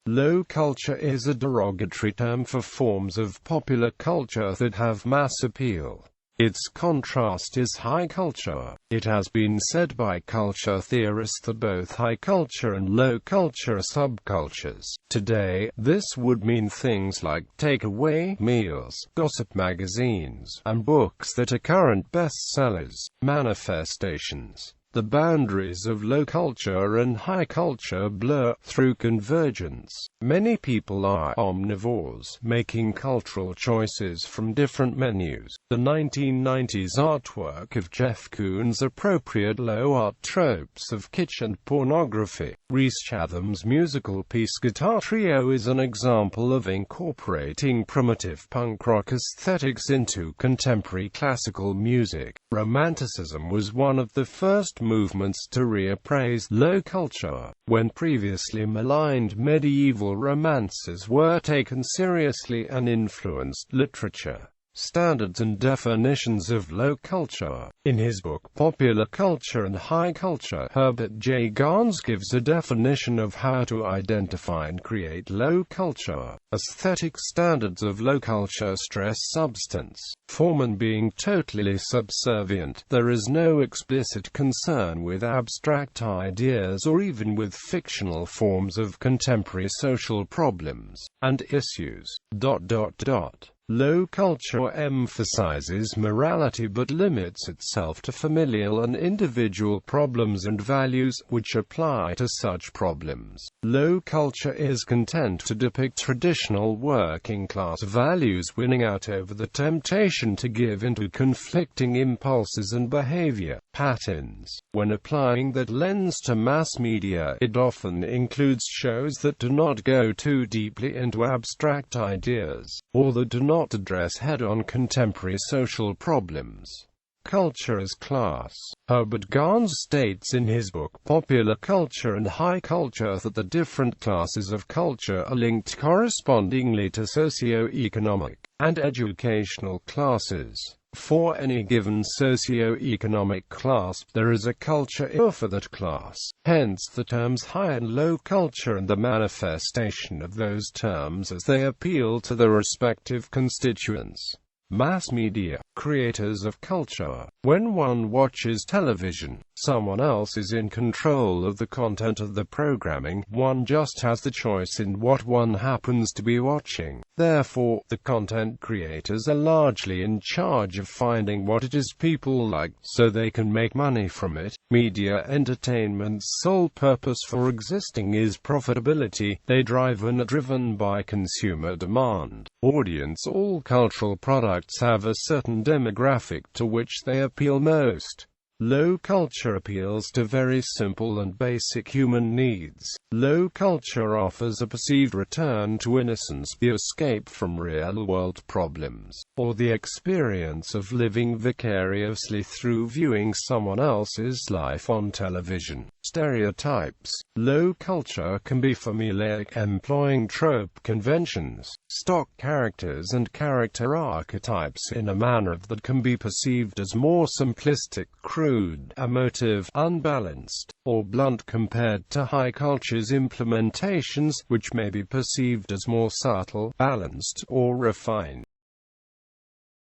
Low culture is a derogatory term for forms of popular culture that have mass appeal. Its contrast is high culture. It has been said by culture theorists that both high culture and low culture are subcultures. Today, this would mean things like takeaway meals, gossip magazines, and books that are current bestsellers. Manifestations. The boundaries of low culture and high culture blur through convergence. Many people are omnivores, making cultural choices from different menus. The 1990s artwork of Jeff Koons appropriate low-art tropes of kitsch and pornography. Rhys Chatham's musical piece Guitar Trio is an example of incorporating primitive punk rock aesthetics into contemporary classical music. Romanticism was one of the first movements to reappraise low culture. When previously maligned medieval romances were taken seriously and influenced literature, standards and definitions of low culture. In his book Popular Culture and High Culture, Herbert J. Garnes gives a definition of how to identify and create low culture. Aesthetic standards of low culture stress substance, form and being totally subservient. There is no explicit concern with abstract ideas or even with fictional forms of contemporary social problems and issues. Low culture emphasizes morality but limits itself to familial and individual problems and values, which apply to such problems. Low culture is content to depict traditional working-class values winning out over the temptation to give into conflicting impulses and behavior patterns. When applying that lens to mass media, it often includes shows that do not go too deeply into abstract ideas, or that do not address head-on contemporary social problems. Culture as class. Herbert Garnes states in his book Popular Culture and High Culture that the different classes of culture are linked correspondingly to socio-economic and educational classes. For any given socio-economic class, there is a culture for that class. Hence the terms high and low culture and the manifestation of those terms as they appeal to the respective constituents. Mass media, creators of culture. When one watches television, someone else is in control of the content of the programming. One just has the choice in what one happens to be watching. Therefore, the content creators are largely in charge of finding what it is people like, so they can make money from it. Media entertainment's sole purpose for existing is profitability. They drive and are driven by consumer demand. Audience. All cultural products have a certain demographic to which they appeal most. Low culture appeals to very simple and basic human needs. Low culture offers a perceived return to innocence, the escape from real-world problems, or the experience of living vicariously through viewing someone else's life on television. Stereotypes. Low culture can be formulaic, employing trope conventions, stock characters and character archetypes in a manner that can be perceived as more simplistic, crude, emotive, unbalanced, or blunt compared to high culture's implementations, which may be perceived as more subtle, balanced, or refined.